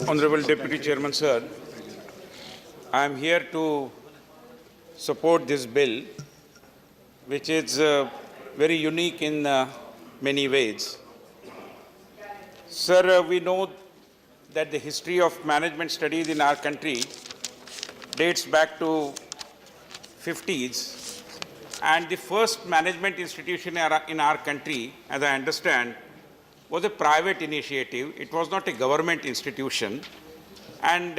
Honorable Deputy Chairman, sir, I am here to support this bill, which is very unique in many ways. Sir, we know that the history of management studies in our country dates back to 50s, and the first management institution in our country, as I understand, was a private initiative. It was not a government institution, and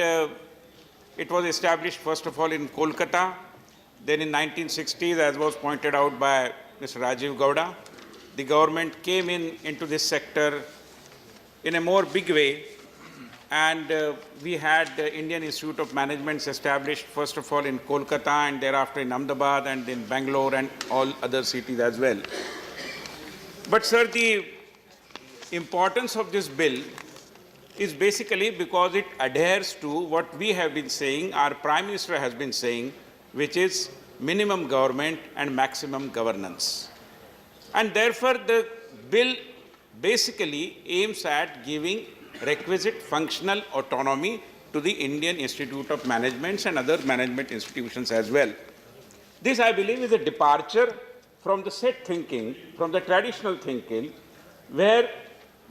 it was established first of all in Kolkata. Then in 1960s, as was pointed out by Mr. Rajiv Gowda, the government came into this sector in a more big way, and we had the Indian Institute of Management established first of all in Kolkata and thereafter in Ahmedabad and in Bangalore and all other cities as well. But sir, the importance of this bill is basically because it adheres to what we have been saying, our Prime Minister has been saying, which is minimum government and maximum governance. And therefore, the bill basically aims at giving requisite functional autonomy to the Indian Institute of Management and other management institutions as well. This, I believe, is a departure from the set thinking, from the traditional thinking, where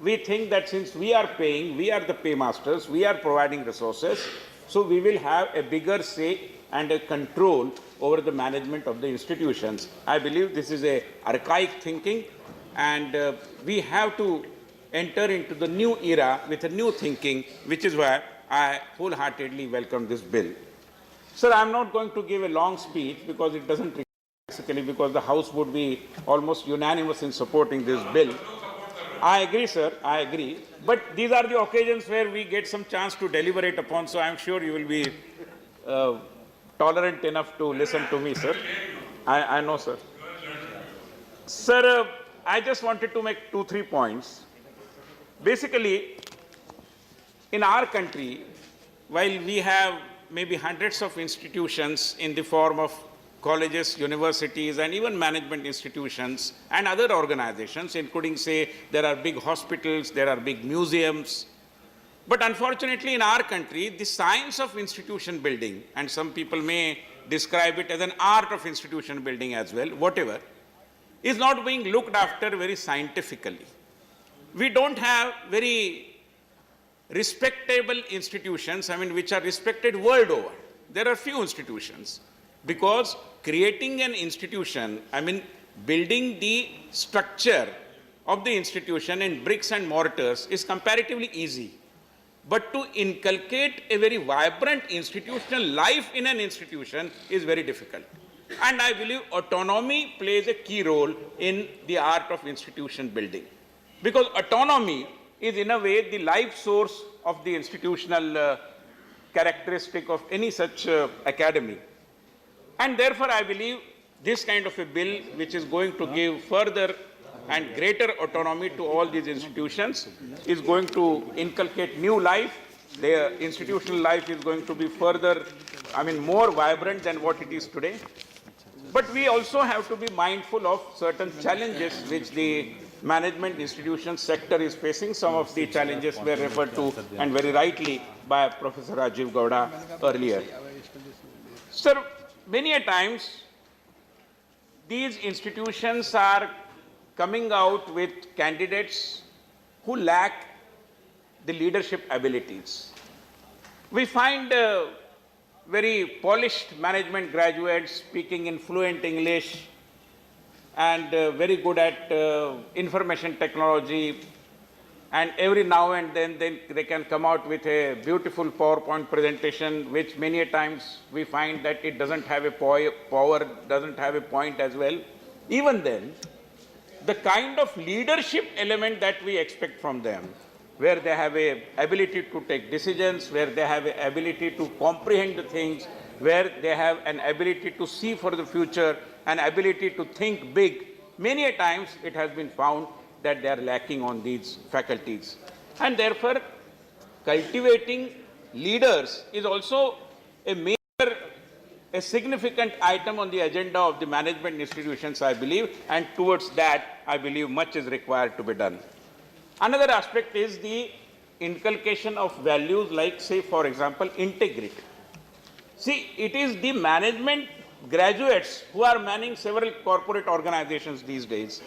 we think that since we are paying, we are the paymasters, we are providing resources, so we will have a bigger say and a control over the management of the institutions. I believe this is a archaic thinking, and we have to enter into the new era with a new thinking, which is why I wholeheartedly welcome this bill. Sir, I am not going to give a long speech because it doesn't require, basically because the House would be almost unanimous in supporting this bill. I agree, sir, I agree. But these are the occasions where we get some chance to deliberate upon, so I am sure you will be tolerant enough to listen to me, sir. I know, sir. Sir, I just wanted to make 2-3 points. Basically, in our country, while we have maybe hundreds of institutions in the form of colleges, universities, and even management institutions and other organizations, including, say, there are big hospitals, there are big museums. But unfortunately, in our country, the science of institution building, and some people may describe it as an art of institution building as well, whatever, is not being looked after very scientifically. We don't have very respectable institutions, which are respected world over. There are few institutions. Because creating an institution, building the structure of the institution in bricks and mortars is comparatively easy. But to inculcate a very vibrant institutional life in an institution is very difficult. And I believe autonomy plays a key role in the art of institution building. Because autonomy is in a way the life source of the institutional characteristic of any such academy. And therefore, I believe this kind of a bill, which is going to give further and greater autonomy to all these institutions, is going to inculcate new life. Their institutional life is going to be further, more vibrant than what it is today. But we also have to be mindful of certain challenges which the management institution sector is facing. Some of the challenges were referred to, and very rightly, by Professor Rajiv Gowda earlier. Sir, many a times, these institutions are coming out with candidates who lack the leadership abilities. We find very polished management graduates speaking in fluent English and very good at information technology, and every now and then they can come out with a beautiful PowerPoint presentation, which many a times we find that it doesn't have a power, doesn't have a point as well. Even then, the kind of leadership element that we expect from them, where they have a ability to take decisions, where they have a ability to comprehend the things, where they have an ability to see for the future, an ability to think big, many a times it has been found that they are lacking on these faculties. And therefore, cultivating leaders is also a significant item on the agenda of the management institutions, I believe, and towards that, I believe much is required to be done. Another aspect is the inculcation of values like, say, for example, integrity. See, it is the management graduates who are manning several corporate organizations these days.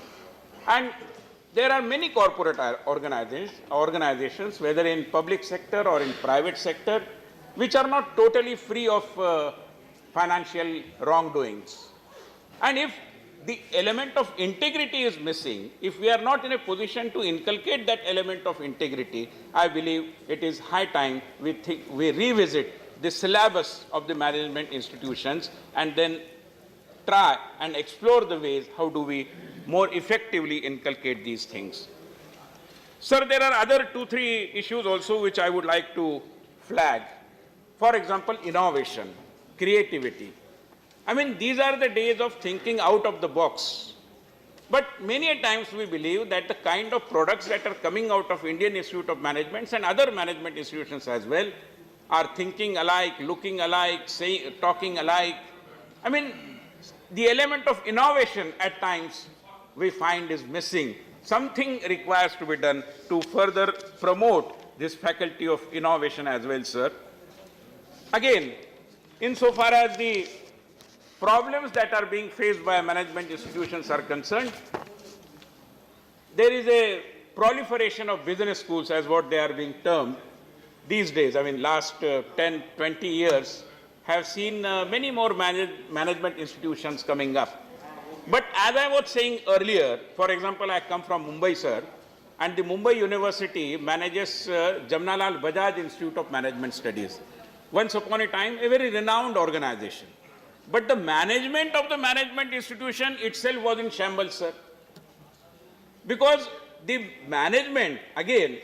And there are many corporate organizations, whether in public sector or in private sector, which are not totally free of financial wrongdoings. And if the element of integrity is missing, if we are not in a position to inculcate that element of integrity, I believe it is high time we revisit the syllabus of the management institutions and then try and explore the ways how do we more effectively inculcate these things. Sir, there are other 2-3 issues also which I would like to flag. For example, innovation, creativity. I mean, these are the days of thinking out of the box. But many a times we believe that the kind of products that are coming out of Indian Institute of Management and other management institutions as well are thinking alike, looking alike, talking alike. I mean, the element of innovation at times we find is missing. Something requires to be done to further promote this faculty of innovation as well, sir. Again, insofar as the problems that are being faced by management institutions are concerned, there is a proliferation of business schools as what they are being termed these days. I mean, last 10, 20 years have seen many more management institutions coming up. But as I was saying earlier, for example, I come from Mumbai, sir, and the Mumbai University manages Jamnalal Bajaj Institute of Management Studies. Once upon a time, a very renowned organization. But the management of the management institution itself was in shambles, sir. Because the management, again,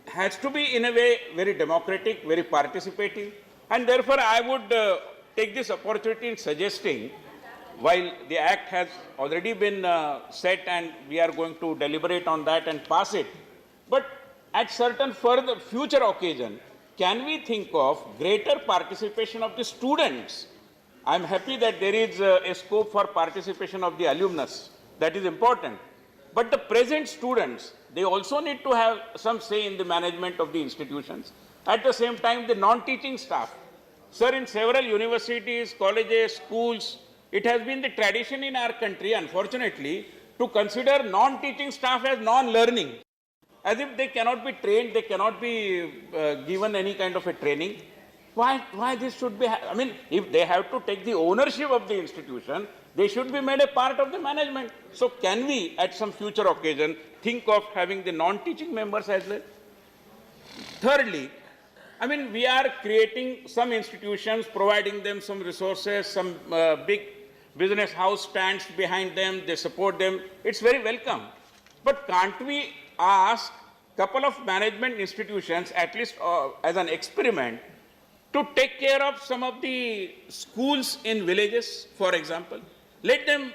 has to be in a way very democratic, very participative. And therefore, I would take this opportunity in suggesting, while the act has already been set and we are going to deliberate on that and pass it, but at certain further future occasion, can we think of greater participation of the students? I'm happy that there is a scope for participation of the alumnus. That is important. But the present students, they also need to have some say in the management of the institutions. At the same time, the non-teaching staff. Sir, in several universities, colleges, schools, it has been the tradition in our country, unfortunately, to consider non-teaching staff as non-learning. As if they cannot be trained, they cannot be given any kind of a training. Why this should be, I mean, if they have to take the ownership of the institution, they should be made a part of the management. So can we, at some future occasion, think of having the non-teaching members as well? Thirdly, I mean, we are creating some institutions, providing them some resources, some big business house stands behind them, they support them. It's very welcome. But can't we ask a couple of management institutions, at least as an experiment, to take care of some of the schools in villages, for example? Let them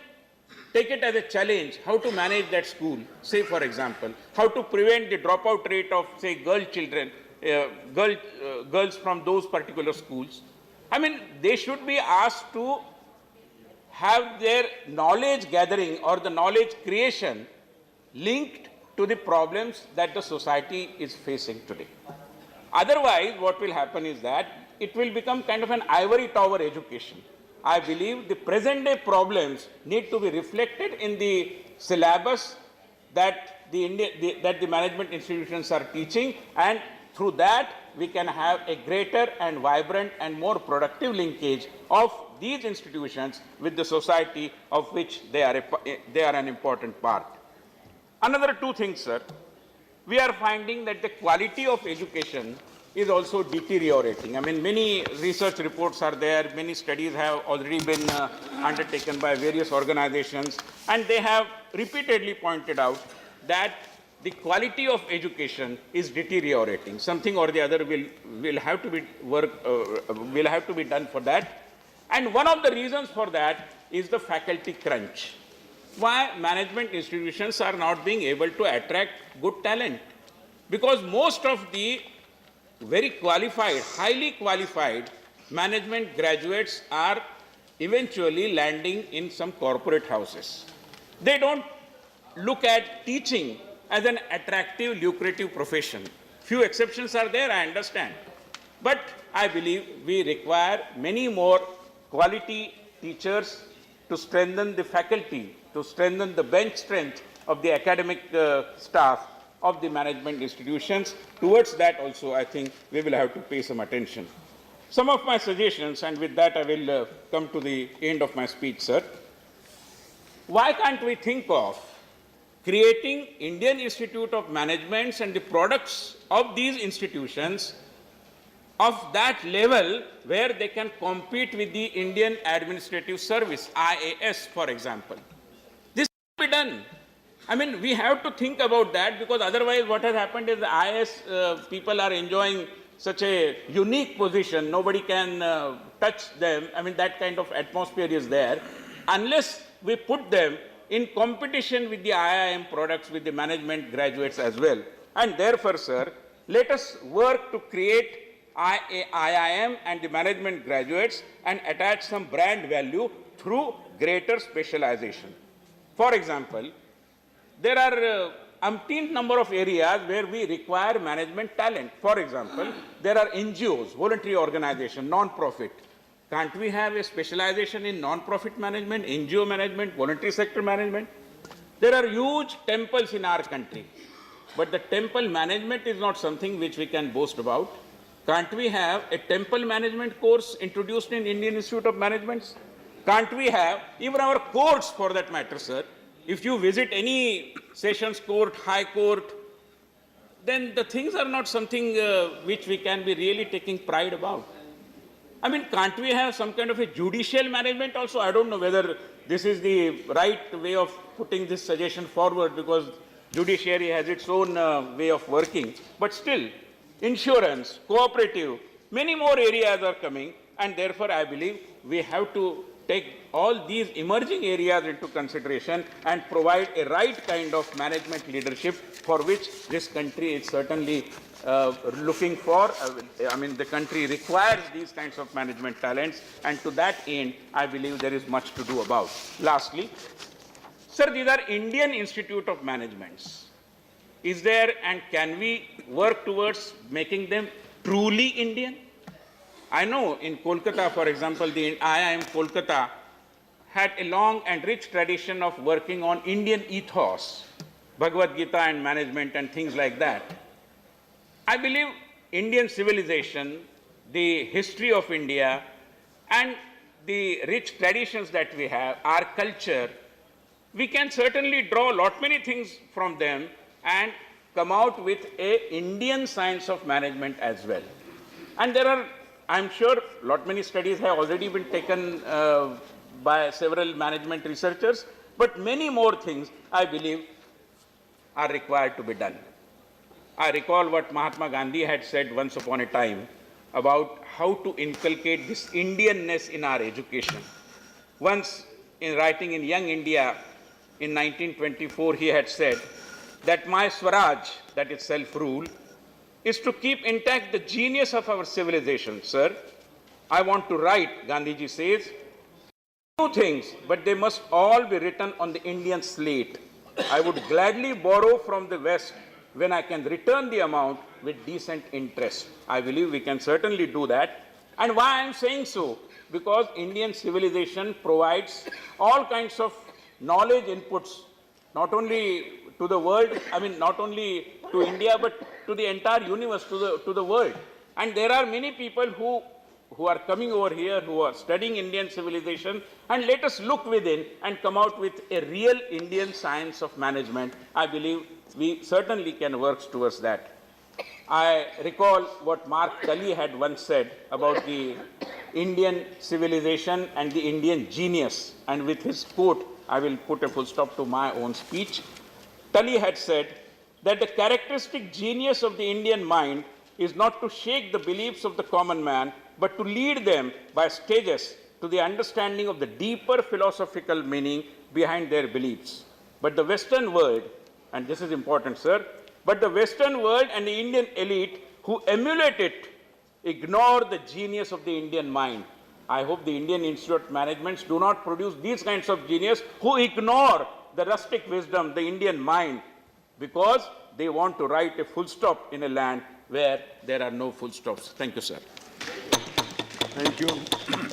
take it as a challenge, how to manage that school, say, for example, how to prevent the dropout rate of, say, girls from those particular schools. I mean, they should be asked to have their knowledge gathering or the knowledge creation linked to the problems that the society is facing today. Otherwise, what will happen is that it will become kind of an ivory tower education. I believe the present day problems need to be reflected in the syllabus that the management institutions are teaching, and through that we can have a greater and vibrant and more productive linkage of these institutions with the society of which they are an important part. Another 2 things, sir. We are finding that the quality of education is also deteriorating. I mean, many research reports are there, many studies have already been undertaken by various organizations, and they have repeatedly pointed out that the quality of education is deteriorating. Something or the other will have to be done for that. And one of the reasons for that is the faculty crunch. Why management institutions are not being able to attract good talent? Because most of the very qualified, highly qualified management graduates are eventually landing in some corporate houses. They don't look at teaching as an attractive, lucrative profession. Few exceptions are there, I understand. But I believe we require many more quality teachers to strengthen the faculty, to strengthen the bench strength of the academic staff of the management institutions. Towards that also, I think we will have to pay some attention. Some of my suggestions, and with that I will come to the end of my speech, sir. Why can't we think of creating Indian Institute of Managements and the products of these institutions of that level where they can compete with the Indian Administrative Service, IAS, for example. This can be done. I mean, we have to think about that, because otherwise what has happened is the IAS people are enjoying such a unique position. Nobody can touch them. I mean, that kind of atmosphere is there. Unless we put them in competition with the IIM products, with the management graduates as well. And therefore, sir, let us work to create IIM and the management graduates and attach some brand value through greater specialization. For example, there are umpteen number of areas where we require management talent. For example, there are NGOs, voluntary organization, non-profit. Can't we have a specialization in non-profit management, NGO management, voluntary sector management? There are huge temples in our country, but the temple management is not something which we can boast about. Can't we have a temple management course introduced in Indian Institute of Management? Can't we have even our courts, for that matter, sir? If you visit any sessions court, high court, then the things are not something which we can be really taking pride about. I mean, can't we have some kind of a judicial management also? I don't know whether this is the right way of putting this suggestion forward, because judiciary has its own way of working. But still, insurance, cooperative, many more areas are coming, and therefore I believe we have to take all these emerging areas into consideration and provide a right kind of management leadership for which this country is certainly looking for. I mean, the country requires these kinds of management talents, and to that end, I believe there is much to do about. Lastly, sir, these are Indian Institute of Managements. Is there, and can we work towards making them truly Indian? I know in Kolkata, for example, the IIM Kolkata had a long and rich tradition of working on Indian ethos, Bhagavad Gita and management and things like that. I believe Indian civilization, the history of India, and the rich traditions that we have, our culture, we can certainly draw a lot many things from them and come out with an Indian science of management as well. And there are, I'm sure, lot many studies have already been taken by several management researchers, but many more things, I believe, are required to be done. I recall what Mahatma Gandhi had said once upon a time about how to inculcate this Indianness in our education. Once, in writing in Young India in 1924, he had said that my Swaraj, that is self-rule, is to keep intact the genius of our civilization, sir. I want to write, Gandhiji says, new things, but they must all be written on the Indian slate. I would gladly borrow from the West when I can return the amount with decent interest. I believe we can certainly do that. And why I am saying so? Because Indian civilization provides all kinds of knowledge inputs, not only to the world, I mean, not only to India, but to the entire universe, to the world. And there are many people who are coming over here, who are studying Indian civilization, and let us look within and come out with a real Indian science of management. I believe we certainly can work towards that. I recall what Mark Tully had once said about the Indian civilization and the Indian genius, and with his quote, I will put a full stop to my own speech. Tully had said that the characteristic genius of the Indian mind is not to shake the beliefs of the common man, but to lead them by stages to the understanding of the deeper philosophical meaning behind their beliefs. But the Western world, and this is important, sir, but the Western world and the Indian elite who emulate it ignore the genius of the Indian mind. I hope the Indian Institute of Management do not produce these kinds of genius who ignore the rustic wisdom, the Indian mind, because they want to write a full stop in a land where there are no full stops. Thank you, sir. Thank you.